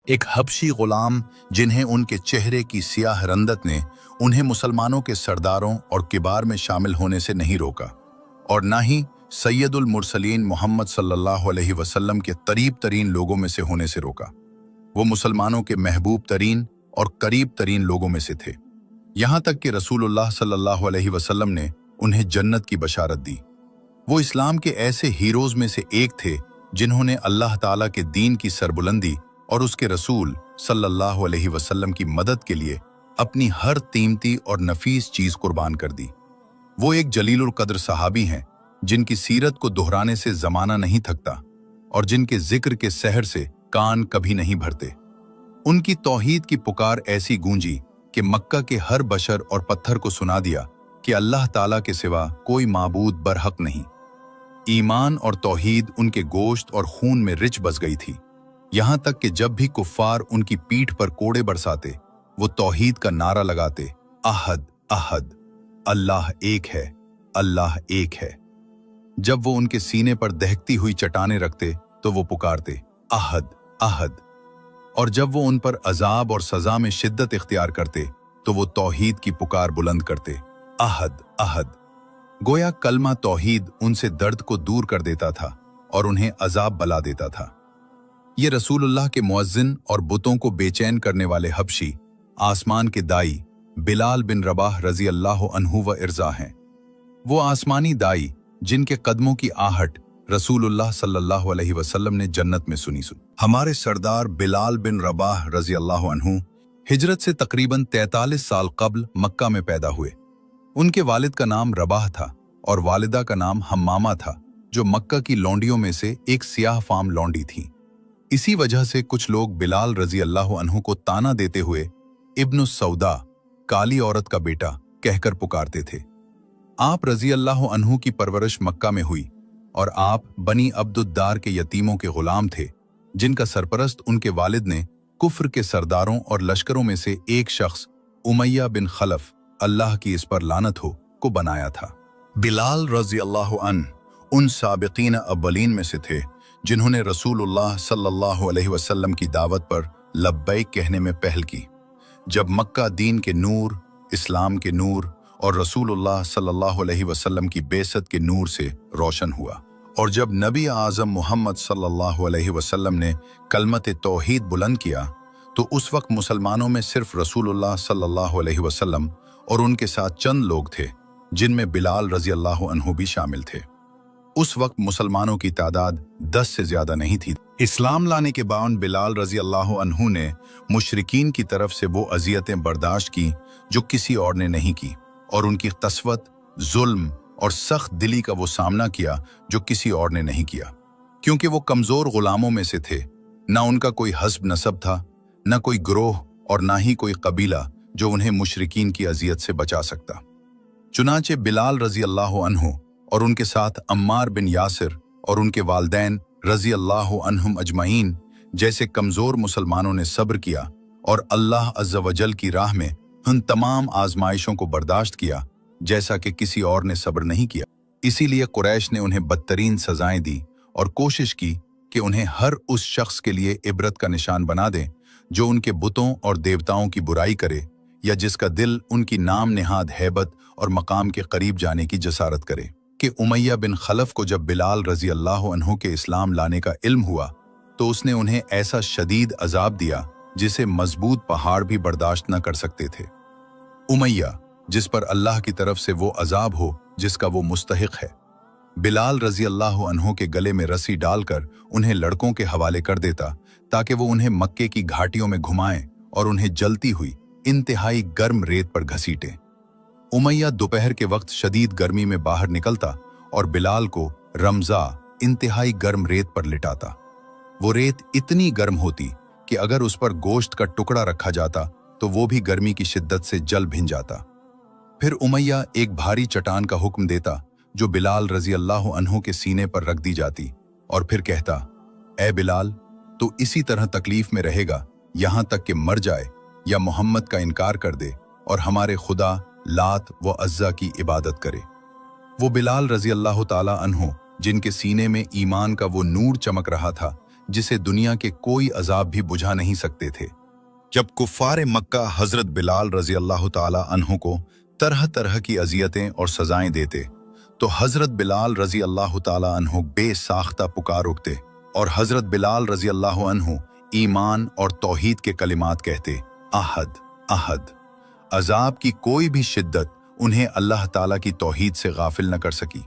एक हबशी गुलाम जिन्हें उनके चेहरे की सियाह रंदत ने उन्हें मुसलमानों के सरदारों और किबार में शामिल होने से नहीं रोका, और ना ही सैयदुल मुरसलीन मोहम्मद सल्लल्लाहु अलैहि वसल्लम के करीब तरीन लोगों में से होने से रोका। वो मुसलमानों के महबूब तरीन और करीब तरीन लोगों में से थे, यहाँ तक कि रसूलुल्लाह सल्लल्लाहु अलैहि वसल्लम ने उन्हें जन्नत की बशारत दी। वो इस्लाम के ऐसे हीरोज में से एक थे जिन्होंने अल्लाह ताला के दीन की सरबुलंदी और उसके रसूल सल्लल्लाहु अलैहि वसल्लम की मदद के लिए अपनी हर कीमती और नफीस चीज कुर्बान कर दी। वो एक जलीलुल कद्र सहाबी हैं जिनकी सीरत को दोहराने से जमाना नहीं थकता और जिनके जिक्र के सहर से कान कभी नहीं भरते। उनकी तौहीद की पुकार ऐसी गूंजी कि मक्का के हर बशर और पत्थर को सुना दिया कि अल्लाह ताला के सिवा कोई माबूद बरहक नहीं। ईमान और तौहीद उनके गोश्त और खून में रिच बस गई थी, यहाँ तक कि जब भी कुफ्फार उनकी पीठ पर कोड़े बरसाते वो तौहीद का नारा लगाते, अहद अहद, अल्लाह एक है, अल्लाह एक है। जब वो उनके सीने पर दहकती हुई चट्टानें रखते तो वो पुकारते, अहद अहद। और जब वो उन पर अजाब और सजा में शिद्दत इख्तियार करते तो वो तौहीद की पुकार बुलंद करते, अहद अहद। गोया कलमा तौहीद उनसे दर्द को दूर कर देता था और उन्हें अजाब बला देता था। ये रसूलुल्लाह के मुअज्जिन और बुतों को बेचैन करने वाले हबशी आसमान के दाई बिलाल बिन रबाह रजी अल्लाह अन्हु व इर्जा हैं। वो आसमानी दाई जिनके कदमों की आहट रसूलुल्लाह सल्लल्लाहु अलैहि वसल्लम ने जन्नत में सुनी। हमारे सरदार बिलाल बिन रबाह रजी अल्लाह अन्हु हिजरत से तकरीबन 43 साल कब्ल मक्का में पैदा हुए। उनके वालिद का नाम रबाह था और वालिदा का नाम हम्मामा था, जो मक्का की लौंडियों में से एक सियाह फाम लौंडी थी। इसी वजह से कुछ लोग बिलाल रजी अल्लाह अन्हु को ताना देते हुए इब्नुस सौदा, काली औरत का बेटा, कहकर पुकारते थे। आप रजी अल्लाह अन्हु की परवरिश मक्का में हुई और आप बनी अब्दुद्दार के यतीमों के गुलाम थे, जिनका सरपरस्त उनके वालिद ने कुफ्र के सरदारों और लश्करों में से एक शख्स उमैया बिन खलफ, अल्लाह की इस पर लानत हो, को बनाया था। बिलाल रजी अल्लाह अन्हु उन साबिकीन अव्वलीन में से थे जिन्होंने रसूलुल्लाह सल्लल्लाहु अलैहि वसल्लम की दावत पर लब्बैक कहने में पहल की। जब मक्का दीन के नूर, इस्लाम के नूर और रसूलुल्लाह सल्लल्लाहु अलैहि वसल्लम की बेसत के नूर से रोशन हुआ, और जब नबी आज़म मोहम्मद सल्लल्लाहु अलैहि वसल्लम ने कलमत तौहीद बुलंद किया, तो उस वक्त मुसलमानों में सिर्फ रसूलुल्लाह सल्लल्लाहु अलैहि वसल्लम और उनके साथ चंद लोग थे, जिनमें बिलाल रजी अल्लाह अन्हु भी शामिल थे। उस वक्त मुसलमानों की तादाद 10 से ज्यादा नहीं थी। इस्लाम लाने के बाद बिलाल रजी अल्लाह अन्हु ने मुशरिकीन की तरफ से वो अजियतें बर्दाश्त की जो किसी और ने नहीं की, और उनकी कस्वत, जुल्म और सख्त दिली का वो सामना किया जो किसी और ने नहीं किया, क्योंकि वो कमजोर गुलामों में से थे। ना उनका कोई हस्ब नसब था, ना कोई ग्रोह और ना ही कोई कबीला जो उन्हें मुशरिकीन की अजियत से बचा सकता। चुनाचे बिलाल रजी अल्लाह अन्हु और उनके साथ अम्मार बिन यासिर और उनके वालदैन रजी अल्लाह अन्हुम अजमाइन जैसे कमजोर मुसलमानों ने सब्र किया और अल्लाह अज़्ज़ा वजल की राह में उन तमाम आजमाइशों को बर्दाश्त किया जैसा कि किसी और ने सब्र नहीं किया। इसीलिए कुरैश ने उन्हें बदतरीन सजाएं दी और कोशिश की कि उन्हें हर उस शख्स के लिए इबरत का निशान बना दें जो उनके बुतों और देवताओं की बुराई करे या जिसका दिल उनकी नाम निहाद हैबत और मकाम के करीब जाने की जसारत करे। कि उमैया बिन खलफ को जब बिलाल रजी अल्लाह अन्हु के इस्लाम लाने का इल्म हुआ तो उसने उन्हें ऐसा शदीद अजाब दिया जिसे मजबूत पहाड़ भी बर्दाश्त न कर सकते थे। उमैया, जिस पर अल्लाह की तरफ से वो अजाब हो जिसका वो मुस्तहिक है, बिलाल रजी अल्लाह अन्हु के गले में रस्सी डालकर उन्हें लड़कों के हवाले कर देता ताकि वो उन्हें मक्के की घाटियों में घुमाएं और उन्हें जलती हुई इंतहाई गर्म रेत पर घसीटें। उमैया दोपहर के वक्त शदीद गर्मी में बाहर निकलता और बिलाल को रमजा इंतहाई गर्म रेत पर लिटाता। वो रेत इतनी गर्म होती कि अगर उस पर गोश्त का टुकड़ा रखा जाता तो वो भी गर्मी की शिद्दत से जल भिन जाता। फिर उमैया एक भारी चट्टान का हुक्म देता जो बिलाल रजी अल्लाह अन्हु के सीने पर रख दी जाती और फिर कहता, ए बिलाल, तो इसी तरह तकलीफ में रहेगा यहाँ तक कि मर जाए या मोहम्मद का इनकार कर दे और हमारे खुदा लात व अज़्ज़ा की इबादत करे। वो बिलाल रजी अल्लाह ताला अन्हु जिनके सीने में ईमान का वो नूर चमक रहा था जिसे दुनिया के कोई अजाब भी बुझा नहीं सकते थे। जब कुफ्फार मक्का हजरत बिलाल रजी अल्लाह ताला अन्हु को तरह तरह की अजियतें और सजाएं देते तो हजरत बिलाल रजी अल्लाह ताला अन्हु बेसाख्ता पुकार उठते और हजरत बिलाल रजी अल्लाह अन्हु ईमान और तौहीद के कलिमात कहते, अहद अहद। अजाब की कोई भी शिद्दत उन्हें अल्लाह ताला की तौहीद से गाफिल न कर सकी।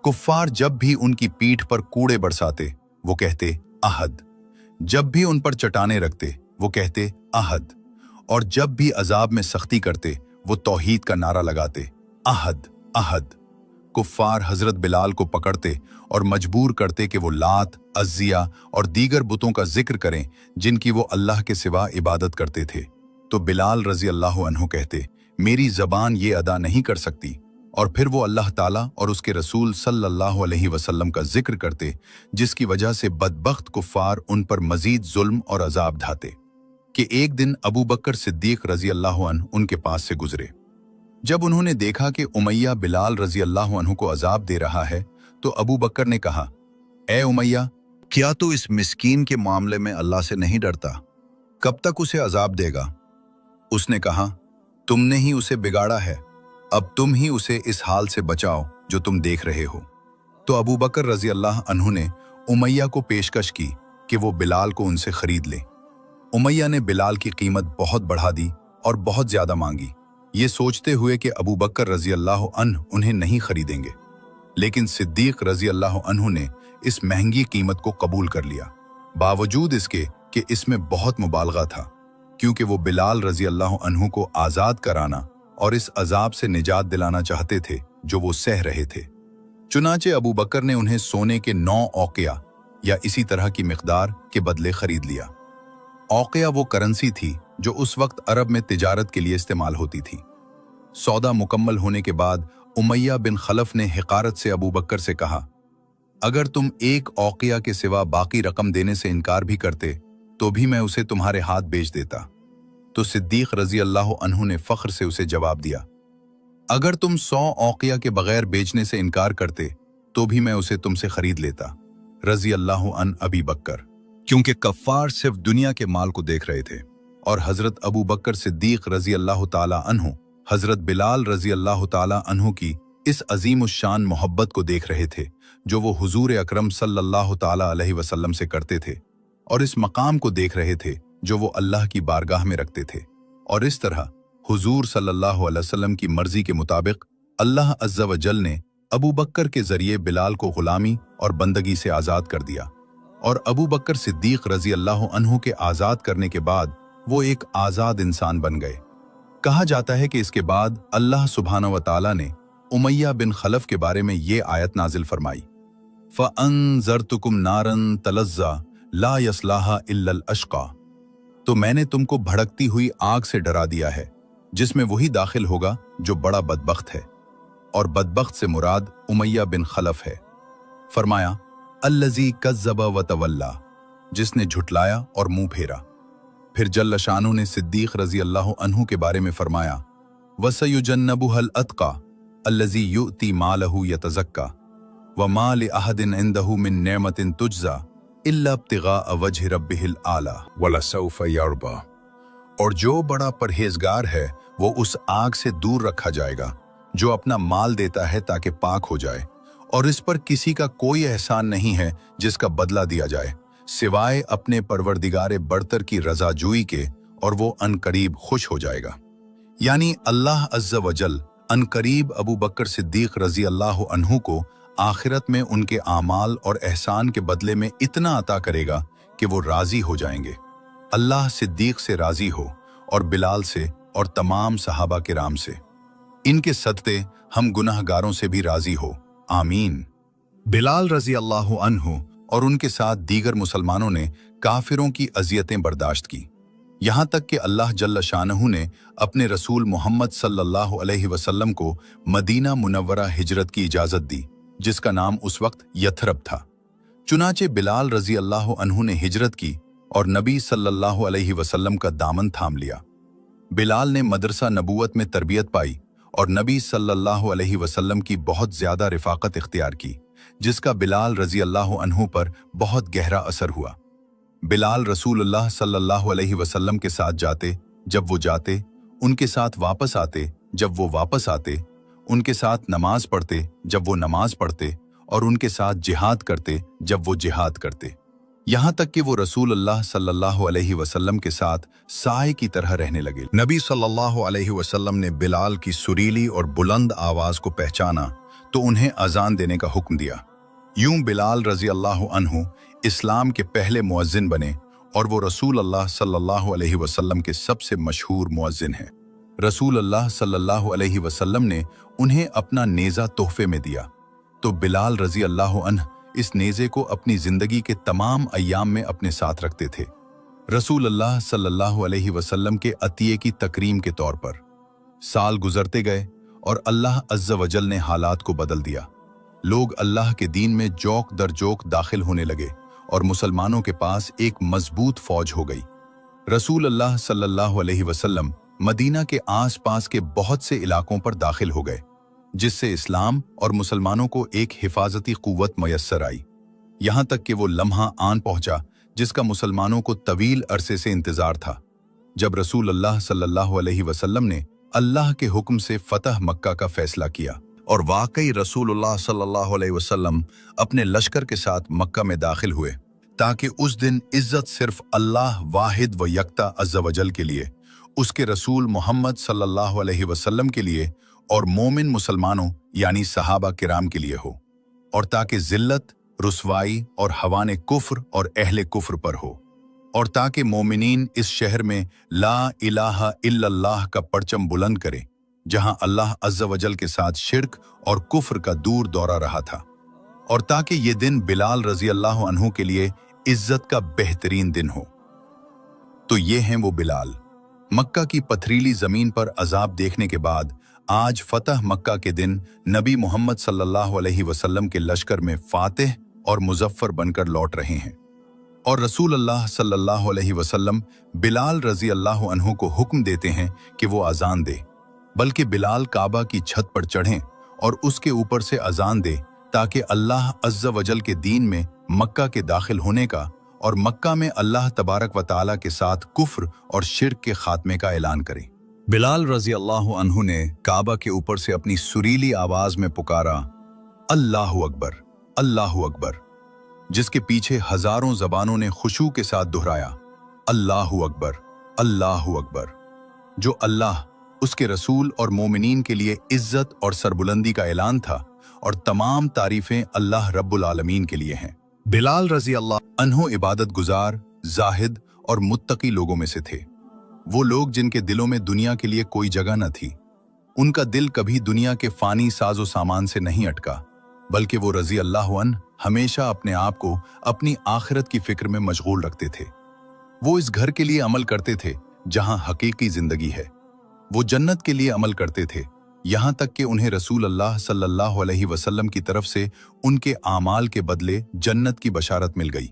कुफ्फार जब भी उनकी पीठ पर कूड़े बरसाते वो कहते अहद, जब भी उन पर चट्टाने रखते वो कहते अहद, और जब भी अजाब में सख्ती करते वो तौहीद का नारा लगाते अहद अहद। कुफ्फार हजरत बिलाल को पकड़ते और मजबूर करते कि वो लात, अज़्ज़िया और दीगर बुतों का जिक्र करें जिनकी वो अल्लाह के सिवा इबादत करते थे। तो बिलाल रजी अल्लाह अन्हु कहते, मेरी ज़बान ये अदा नहीं कर सकती, और फिर वो अल्लाह ताला और उसके रसूल सल्लल्लाहु अलैहि वसल्लम का जिक्र करते, जिसकी वजह से बदबख्त कुफ्फार उन पर मजीद जुल्म और अजाब ढाते। कि एक दिन अबू बकर सिद्दीक रजी अल्लाह अन्हु उनके पास से गुजरे। जब उन्होंने देखा कि उमैया बिलाल रजी अल्लाह अन्हु को अजाब दे रहा है तो अबू बकर ने कहा, ए उमैया, क्या तू इस मिस्कीन के मामले में अल्लाह से नहीं डरता? कब तक उसे अजाब देगा? उसने कहा, तुमने ही उसे बिगाड़ा है, अब तुम ही उसे इस हाल से बचाओ जो तुम देख रहे हो। तो अबू बकर रजी अल्लाह अन्हु ने उमैया को पेशकश की कि वो बिलाल को उनसे खरीद ले। उमैया ने बिलाल की कीमत बहुत बढ़ा दी और बहुत ज्यादा मांगी, ये सोचते हुए कि अबू बकर रजी अल्लाह अन्हु उन्हें नहीं खरीदेंगे। लेकिन सिद्दीक रजी अल्लाह अन्हु ने इस महंगी कीमत को कबूल कर लिया, बावजूद इसके कि इसमें बहुत मुबालगा था, क्योंकि वो बिलाल रजी अल्लाह अन्हु को आज़ाद कराना और इस अजाब से निजात दिलाना चाहते थे जो वो सह रहे थे। चुनाचे अबू बकर ने उन्हें सोने के 9 औक़िया या इसी तरह की मिक़दार के बदले खरीद लिया। औक़िया वो करेंसी थी जो उस वक्त अरब में तिजारत के लिए इस्तेमाल होती थी। सौदा मुकम्मल होने के बाद उमैया बिन खलफ ने हिकारत से अबू बकर से कहा, अगर तुम एक औक़िया के सिवा बाकी रकम देने से इनकार भी करते तो भी मैं उसे तुम्हारे हाथ बेच देता। तो सिद्दीक रजी अल्लाह अन्हु ने फ़ख्र से उसे जवाब दिया, अगर तुम 100 औक़िया के बगैर बेचने से इनकार करते तो भी मैं उसे तुमसे खरीद लेता। रजी अल्लाह अन अबी बकर। क्योंकि कफ़ार सिर्फ दुनिया के माल को देख रहे थे और हजरत अबू बकर सिद्दीक रजी अल्लाह ताला अन्हु हजरत बिलाल रजी अल्लाह ताला अन्हु की इस अजीम शान मोहब्बत को देख रहे थे जो वो हुजूर अकरम सल्लल्लाहु ताला अलैहि वसल्लम से करते थे, और इस मकाम को देख रहे थे जो वो अल्लाह की बारगाह में रखते थे। और इस तरह हुजूर सल्लल्लाहु अलैहि वसल्लम की मर्जी के मुताबिक अल्लाह अज़्ज़ा व जल ने अबू बकर के जरिए बिलाल को गुलामी और बंदगी से आज़ाद कर दिया, और अबू बकर सिद्दीक रजी अल्लाह अन्हु के आज़ाद करने के बाद वो एक आज़ाद इंसान बन गए। कहा जाता है कि इसके बाद अल्लाह सुब्हानहू व तआला ने उमैया बिन खलफ के बारे में ये आयत नाजिल फरमाई, फ़अन्ज़रतुकुम नारन तलज़्ज़ा ला यस्लाहा इल्लल अश्क़ा। तो मैंने तुमको भड़कती हुई आग से डरा दिया है जिसमें वही दाखिल होगा जो बड़ा बदबख्त है, और बदबख्त से मुराद उमैया बिन खलफ है। फरमाया, अल्लज़ी कज़्ज़ब व तवल्ला, जिसने झुटलाया और मुंह फेरा। फिर जल्ल शानु ने सिद्दीक रजी अल्लाह अन्हु के बारे में फरमाया, वसयुजन्नबुहल अत्क़ा अल्लज़ी युअती मालहु यतज़क्का व मा लिअहदिन इंदहु मिन नेमतिन तुज्ज़ा इल्ला इब्तिग़ाअ वजहि रब्बिहिल आला वलसौफ़ यर्दा। और जो बड़ा परहेजगार है वो उस आग से दूर रखा जाएगा जो अपना माल देता है ताकि पाक हो जाए, और इस पर किसी का कोई एहसान नहीं है जिसका बदला दिया जाए सिवाय अपने परवरदिगारे बरतर की रज़ाजूई के, और वो अनकरीब खुश हो जाएगा। यानी अल्लाह अज़्ज़ा वजल अनकरीब अबू बकर सिद्दीक रजी अल्लाह अन्हु को आखिरत में उनके आमाल और एहसान के बदले में इतना अता करेगा कि वो राजी हो जाएंगे। अल्लाह सिद्दीक से राजी हो और बिलाल से और तमाम सहाबा किराम से। इनके सदक़े हम गुनाहगारों से भी राजी हो, आमीन। बिलाल रजी अल्लाह अन्हु और उनके साथ दीगर मुसलमानों ने काफिरों की अजियतें बर्दाश्त की, यहाँ तक कि अल्लाह जल्ल शानहू ने अपने रसूल मोहम्मद सल्लल्लाहु अलैहि वसल्लम को मदीना मुनव्वरा हिजरत की इजाज़त दी, जिसका नाम उस वक्त यथरब था। चुनाचे बिलाल रजी अल्लाह अन्हु ने हिजरत की और नबी सल्लल्लाहु अलैहि वसल्लम का दामन थाम लिया। बिलाल ने मदरसा नबूवत में तरबियत पाई और नबी सल्लल्लाहु अलैहि वसल्लम की बहुत ज़्यादा रिफ़ाक़त इख्तियार की, जिसका बिलाल रजी अल्लाह अन्हु पर बहुत गहरा असर हुआ। बिलाल रसूलुल्लाह सल्लल्लाहु अलैहि वसल्लम के साथ जाते जब वो जाते, उनके साथ वापस आते जब वो वापस आते, उनके साथ नमाज पढ़ते जब वो नमाज पढ़ते और उनके साथ जिहाद करते जब वो जिहाद करते, यहाँ तक कि वो रसूलुल्लाह सल्लल्लाहु अलैहि वसल्लम के साथ साए की तरह रहने लगे। नबी सल्लल्लाहु अलैहि वसल्लम ने बिलाल की सुरीली और बुलंद आवाज को पहचाना तो उन्हें अजान देने का हुक्म दिया। यूं बिलाल रजी अल्लाह अन्हु इस्लाम के पहले मुअज्जिन बने और वो रसूल अल्लाह सल्लल्लाहु अलैहि वसल्लम के सबसे मशहूर मुअज्जिन हैं। रसूल अल्लाह सल्लल्लाहु अलैहि वसल्लम ने उन्हें अपना नेज़ा तोहफे में दिया तो बिलाल रजी अल्लाह अन्हु इस नेज़े को अपनी जिंदगी के तमाम अय्याम में अपने साथ रखते थे। रसूल अल्लाह सल्लल्लाहु अलैहि वसल्लम के अतिये की तकरीम के तौर पर साल गुजरते गए और अल्लाह अज़्ज़ वजल ने हालात को बदल दिया। लोग अल्लाह के दीन में जोक दर जोक दाखिल होने लगे और मुसलमानों के पास एक मजबूत फौज हो गई। रसूल अल्लाह सल्लल्लाहु अलैहि वसल्लम मदीना के आसपास के बहुत से इलाकों पर दाखिल हो गए, जिससे इस्लाम और मुसलमानों को एक हिफाजती कुव्वत मयस्सर आई। यहाँ तक कि वो लम्हा आन पहुंचा जिसका मुसलमानों को तवील अरसे से इंतजार था, जब रसूल अल्लाह सल्लल्लाहु अलैहि वसल्लम ने अल्लाह के हुक्म से फतह मक्का का फैसला किया और वाकई रसूलुल्लाह सल्लल्लाहु अलैहि वसल्लम अपने लश्कर के साथ मक्का में दाखिल हुए ताकि उस दिन इज्जत सिर्फ अल्लाह वाहिद व यक्ता अज़्ज़ वजल के लिए, उसके रसूल मोहम्मद सल्लल्लाहु अलैहि वसल्लम के लिए और मोमिन मुसलमानों यानी सहाबा किराम के लिए हो, और ताकि जिल्लत, रुसवाई और हवाने कुफ्र और अहले कुफ्र पर हो, और ताकि मोमिनीन इस शहर में ला इलाहा इल्लल्लाह का परचम बुलंद करें जहां अल्लाह अज़्ज़ वजल के साथ शिर्क और कुफ्र का दूर दौरा रहा था, और ताकि ये दिन बिलाल रजी अल्लाह अन्हु के लिए इज्जत का बेहतरीन दिन हो। तो ये हैं वो बिलाल। मक्का की पथरीली जमीन पर अजाब देखने के बाद आज फतह मक्का के दिन नबी मोहम्मद सल्लल्लाहु अलैहि वसल्लम के लश्कर में फातिह और मुजफ्फर बनकर लौट रहे हैं, और रसूल अल्लाह सल्लल्लाहु अलैहि वसल्लम बिलाल रजी अल्लाह अन्हु को हुक्म देते हैं कि वो अजान दे, बल्कि बिलाल काबा की छत पर चढ़ें और उसके ऊपर से अजान दे ताकि अल्लाह अज़्ज़ वजल के दीन में मक्का के दाखिल होने का और मक्का में अल्लाह तबारक व ताला के साथ कुफ्र और शिर्क के खात्मे का ऐलान करें। बिलाल रजी अल्लाह अन्हु ने काबा के ऊपर से अपनी सुरीली आवाज में पुकारा, अल्लाहु अकबर, अल्लाहु अकबर, जिसके पीछे हजारों जबानों ने खुशू के साथ दोहराया, अल्लाहु अकबर, अल्लाहु अकबर, जो अल्लाह, उसके रसूल और मोमिनीन के लिए इज्जत और सरबुलंदी का ऐलान था, और तमाम तारीफें अल्लाह रब्बुल आलमीन के लिए हैं। बिलाल रजी अल्लाह अन्हु इबादत गुजार, जाहिद और मुत्तकी लोगों में से थे। वो लोग जिनके दिलों में दुनिया के लिए कोई जगह न थी। उनका दिल कभी दुनिया के फानी साजो सामान से नहीं अटका, बल्कि वो रजी अल्लाह अन्हु हमेशा अपने आप को अपनी आखिरत की फिक्र में मशगूल रखते थे। वो इस घर के लिए अमल करते थे जहां हकीकी जिंदगी है। वो जन्नत के लिए अमल करते थे, यहाँ तक कि उन्हें रसूल अल्लाह सल्लल्लाहु अलैहि वसल्लम की तरफ से उनके आमाल के बदले जन्नत की बशारत मिल गई।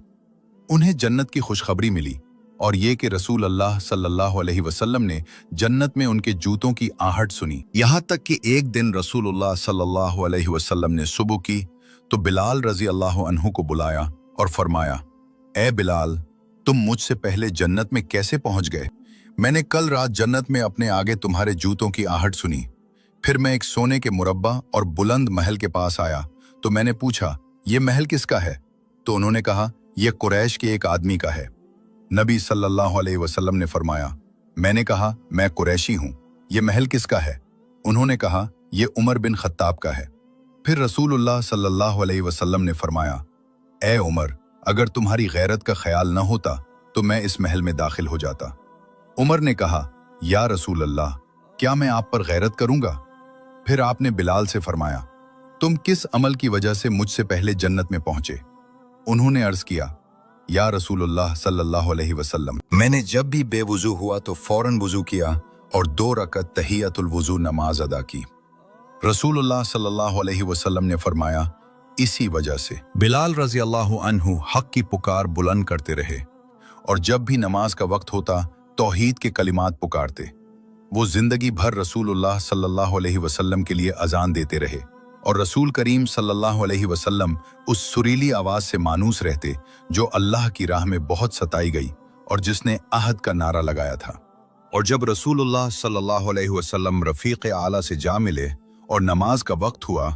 उन्हें जन्नत की खुशखबरी मिली, और ये कि रसूल अल्लाह सल्लल्लाहु अलैहि वसल्लम ने जन्नत में उनके जूतों की आहट सुनी। यहाँ तक कि एक दिन रसूलुल्लाह सल्लल्लाहु अलैहि वसल्लम ने सुबह की तो बिलाल रजी अल्लाह अन्हु को बुलाया और फरमाया, ए बिलाल, तुम मुझसे पहले जन्नत में कैसे पहुंच गए? मैंने कल रात जन्नत में अपने आगे तुम्हारे जूतों की आहट सुनी। फिर मैं एक सोने के मुरब्बा और बुलंद महल के पास आया तो मैंने पूछा, ये महल किसका है? तो उन्होंने कहा, यह कुरैश के एक आदमी का है। नबी सल्लल्लाहु अलैहि वसल्लम ने फरमाया, मैंने कहा, मैं कुरैशी हूँ, ये महल किसका है? उन्होंने कहा, यह उमर बिन खत्ताब का है। फिर रसूलुल्लाह सल्लल्लाहु अलैहि वसल्लम ने फरमाया, ए उमर, अगर तुम्हारी गैरत का ख्याल न होता तो मैं इस महल में दाखिल हो जाता। उमर ने कहा, या रसूल अल्लाह, क्या मैं आप पर गैरत करूंगा? फिर आपने बिलाल से फरमाया, तुम किस अमल की वजह से मुझसे पहले जन्नत में पहुंचे? उन्होंने अर्ज किया, या रसूलुल्लाह सल्लल्लाहु अलैहि वसल्लम, मैंने जब भी बेवुजू हुआ तो फौरन वुजू किया और 2 रकत तहियतुल वुजू नमाज अदा की। रसूलुल्लाह सल्लल्लाहु अलैहि वसल्लम ने फरमाया, इसी वजह से बिलाल रजी अल्लाह अन्हु हक की पुकार बुलंद करते रहे, और जब भी नमाज का वक्त होता तौहीद के कलिमात पुकारते। वो जिंदगी भर रसूलुल्लाह सल्लल्लाहु अलैहि वसल्लम के लिए अजान देते रहे और रसूल करीम सल्लल्लाहु अलैहि वसल्लम उस सुरीली आवाज से मानूस रहते जो अल्लाह की राह में बहुत सताई गई और जिसने अहद का नारा लगाया था। और जब रसूलुल्लाह सल्लल्लाहु अलैहि वसल्लम रफीक आला से जा मिले और नमाज का वक्त हुआ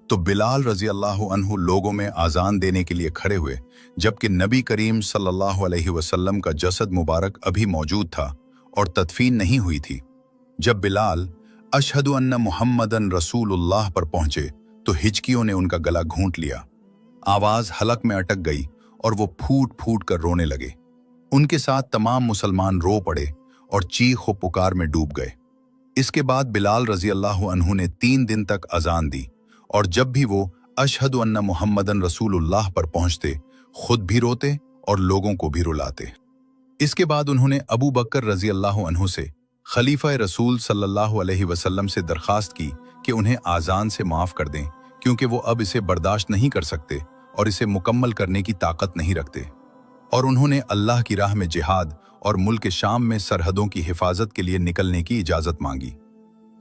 तो बिलाल रजी अल्लाह अन्हु लोगों में आज़ान देने के लिए खड़े हुए, जबकि नबी करीम सल्लल्लाहु अलैहि वसल्लम का जसद मुबारक अभी मौजूद था और तदफीन नहीं हुई थी। जब बिलाल अशहदु अन्ना मुहम्मदन रसूलुल्लाह पर पहुंचे तो हिचकियों ने उनका गला घूंट लिया। आवाज हलक में अटक गई और वो फूट फूट कर रोने लगे। उनके साथ तमाम मुसलमान रो पड़े और चीख व पुकार में डूब गए। इसके बाद बिलाल रजी अल्लाह अन्हु ने 3 दिन तक अजान दी और जब भी वो अशहदु अन्ना मुहम्मदन रसूलुल्लाह पर पहुंचते खुद भी रोते और लोगों को भी रुलाते। इसके बाद उन्होंने अबू बकर रजी अल्लाह अन्हु से खलीफा रसूल सल्लल्लाहु अलैहि वसल्लम से दरखास्त की कि उन्हें आज़ान से माफ़ कर दें, क्योंकि वो अब इसे बर्दाश्त नहीं कर सकते और इसे मुकम्मल करने की ताकत नहीं रखते। और उन्होंने अल्लाह की राह में जिहाद और मुल्क शाम में सरहदों की हिफाजत के लिए निकलने की इजाज़त मांगी।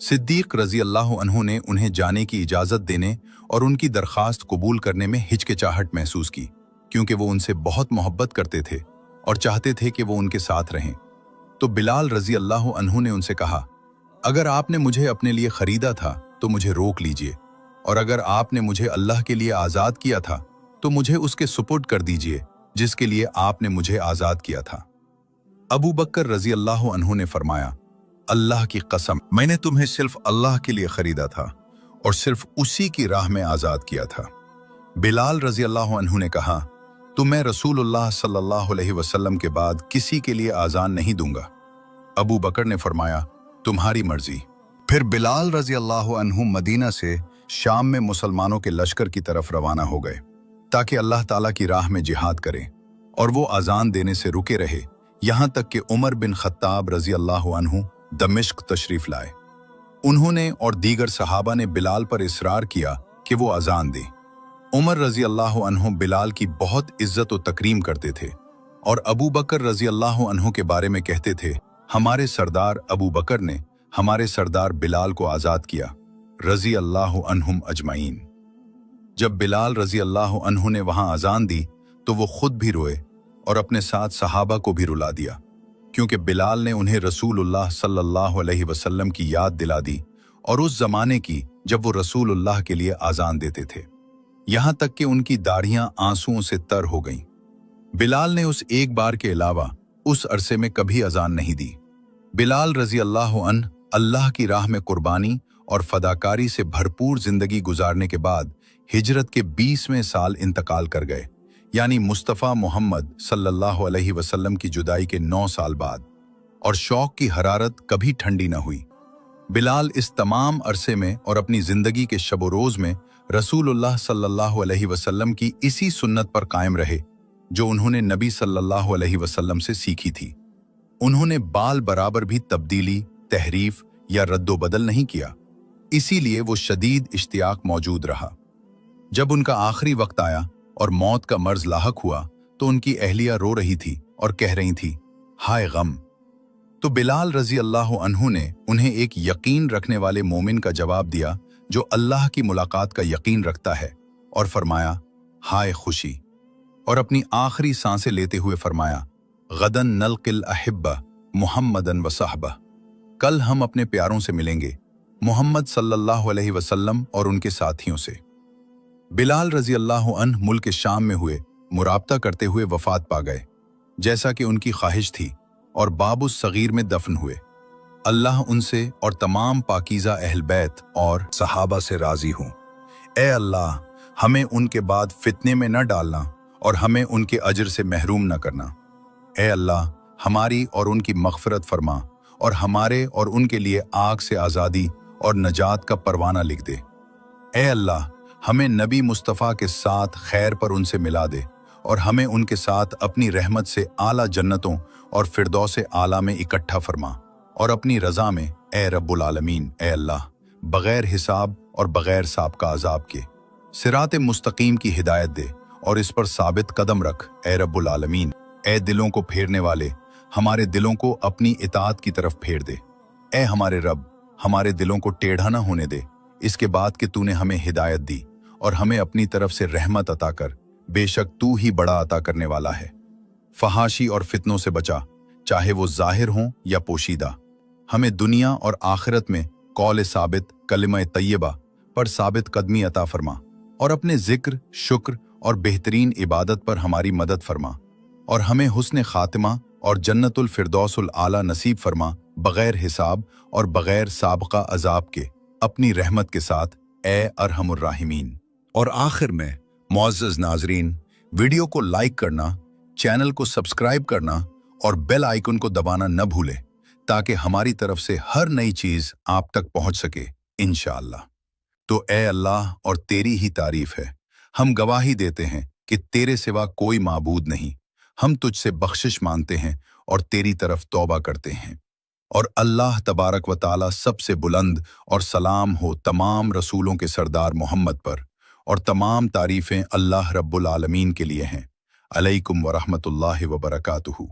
सिद्दीक रजी अल्लाह अन्हु ने उन्हें जाने की इजाज़त देने और उनकी दरखास्त कबूल करने में हिचकिचाहट महसूस की, क्योंकि वो उनसे बहुत मोहब्बत करते थे और चाहते थे कि वो उनके साथ रहें। तो बिलाल रजी अल्लाह अन्हु ने उनसे कहा, अगर आपने मुझे अपने लिए खरीदा था तो मुझे रोक लीजिए, और अगर आपने मुझे अल्लाह के लिए आज़ाद किया था तो मुझे उसके सुपुर्द कर दीजिए जिसके लिए आपने मुझे आज़ाद किया था। अबू बकर रजी अल्लाह अन्हु ने फरमाया, अल्लाह की कसम, मैंने तुम्हें सिर्फ अल्लाह के लिए खरीदा था और सिर्फ उसी की राह में आज़ाद किया था। बिलाल रजी अल्लाह अन्हु ने कहा, तो मैं रसूलुल्लाह सल्लल्लाहु अलैहि वसल्लम के बाद किसी के लिए आज़ान नहीं दूंगा। अबू बकर ने फरमाया, तुम्हारी मर्जी। फिर बिलाल रजी अल्लाह अन्हु मदीना से शाम में मुसलमानों के लश्कर की तरफ रवाना हो गए ताकि अल्लाह ताला की राह में जिहाद करें, और वो आज़ान देने से रुके रहे यहाँ तक कि उमर बिन खत्ताब रजी अल्लाह अन्हु दमिश्क तशरीफ लाए। उन्होंने और दीगर सहाबा ने बिलाल पर इसरार किया कि वो आज़ान दे। उमर रजी अल्लाह अन्हु बिलाल की बहुत इज्जत और तकरीम करते थे और अबू बकर रजी अल्लाह अन्हु के बारे में कहते थे, हमारे सरदार अबू बकर ने हमारे सरदार बिलाल को आज़ाद किया, रजी अल्लाह अन्हुम अजमाइन। जब बिलाल रजी अल्लाह अन्हु ने वहां आज़ान दी तो वो खुद भी रोए और अपने साथ सहाबा को भी रुला दिया, क्योंकि बिलाल ने उन्हें रसूलुल्लाह सल्लल्लाहु अलैहि वसल्लम की याद दिला दी और उस जमाने की जब वो रसूलुल्लाह के लिए आज़ान देते थे, यहाँ तक कि उनकी दाढ़ियां आंसुओं से तर हो गईं। बिलाल ने उस एक बार के अलावा उस अरसे में कभी अजान नहीं दी। बिलाल रजी अल्लाह अन्हु अल्लाह की राह में कुर्बानी और फदाकारी से भरपूर जिंदगी गुजारने के बाद हिजरत के 20वें साल इंतकाल कर गए, यानी मुस्तफ़ा मोहम्मद सल्लल्लाहु अलैहि वसल्लम की जुदाई के 9 साल बाद, और शौक की हरारत कभी ठंडी न हुई। बिलाल इस तमाम अरसे में और अपनी जिंदगी के शब रोज़ में रसूलुल्लाह सल्लल्लाहु अलैहि वसल्लम की इसी सुन्नत पर कायम रहे जो उन्होंने नबी सल्लल्लाहु अलैहि वसल्लम से सीखी थी। उन्होंने बाल बराबर भी तब्दीली, तहरीफ या रद्दोबदल नहीं किया, इसीलिए वो शदीद इश्तियाक मौजूद रहा। जब उनका आखिरी वक्त आया और मौत का मर्ज लाहक हुआ तो उनकी अहलिया रो रही थी और कह रही थी, हाय गम। तो बिलाल रजी अल्लाह अन्हु ने उन्हें एक यकीन रखने वाले मोमिन का जवाब दिया जो अल्लाह की मुलाकात का यकीन रखता है, और फरमाया, हाय खुशी। और अपनी आखिरी सांसें लेते हुए फरमाया, गदन नल्किल अहिब्बा मुहम्मदन व सहबा, कल हम अपने प्यारों से मिलेंगे, मोहम्मद सल्लल्लाहु अलैहि वसल्लम और उनके साथियों से। बिलाल रजी अल्लाह अन्हु मुल्क शाम में हुए मुराबता करते हुए वफात पा गए, जैसा कि उनकी ख्वाहिश थी, और बाबुस सगीर में दफन हुए। अल्लाह उनसे और तमाम पाकीज़ा अहल बैत और सहाबा से राजी हों। ए अल्लाह, हमें उनके बाद फितने में न डालना और हमें उनके अजर से महरूम न करना। ए अल्लाह, हमारी और उनकी मग़फ़िरत फरमा और हमारे और उनके लिए आग से आज़ादी और नजात का परवाना लिख दे। ए अल्लाह, हमें नबी मुस्तफ़ा के साथ खैर पर उनसे मिला दे और हमें उनके साथ अपनी रहमत से आला जन्नतों और फिरदौस आला में इकट्ठा फरमा, और अपनी रज़ा में ए रब्बुल आलमीन। ए अल्लाह, बग़ैर हिसाब और बग़ैर साबका अज़ाब के सिरात मुस्तकीम की हिदायत दे और इस पर साबित कदम रख। ए रब्बुल आलमीन, ए दिलों को फेरने वाले, हमारे दिलों को अपनी इताअत की तरफ फेर दे। ए हमारे रब, हमारे दिलों को टेढ़ा न होने दे। इसके बाद कि तूने हमें हिदायत दी और हमें अपनी तरफ से रहमत अता कर, बेशक तू ही बड़ा अता करने वाला है। फहाशी और फितनों से बचा, चाहे वो जाहिर हों या पोशीदा। हमें दुनिया और आखिरत में कौल साबित, कलिमा तैयबा पर साबित कदमी अता फरमा और अपने जिक्र, शुक्र और बेहतरीन इबादत पर हमारी मदद फरमा और हमें हुस्न खातिमा और जन्नतुल फिरदौसुल आला नसीब फरमा, बगैर हिसाब और बगैर साबका अजाब के, अपनी रहमत के साथ, ए अरहमुर राहिमीन। और आखिर में मुअज़्ज़ज़ नाज़रीन, वीडियो को लाइक करना, चैनल को सब्सक्राइब करना और बेल आइकन को दबाना न भूलें ताकि हमारी तरफ से हर नई चीज आप तक पहुंच सके इंशाअल्लाह। तो ए अल्लाह, और तेरी ही तारीफ है। हम गवाही देते हैं कि तेरे सिवा कोई माबूद नहीं। हम तुझसे बख्शिश मांगते हैं और तेरी तरफ तौबा करते हैं। और अल्लाह तबारक व ताला सबसे बुलंद, और सलाम हो तमाम रसूलों के सरदार मोहम्मद पर, और तमाम तारीफें अल्लाह रब्बुल आलमीन के लिए हैं। अलैकुम व रहमतुल्लाहि व बरकातुहू।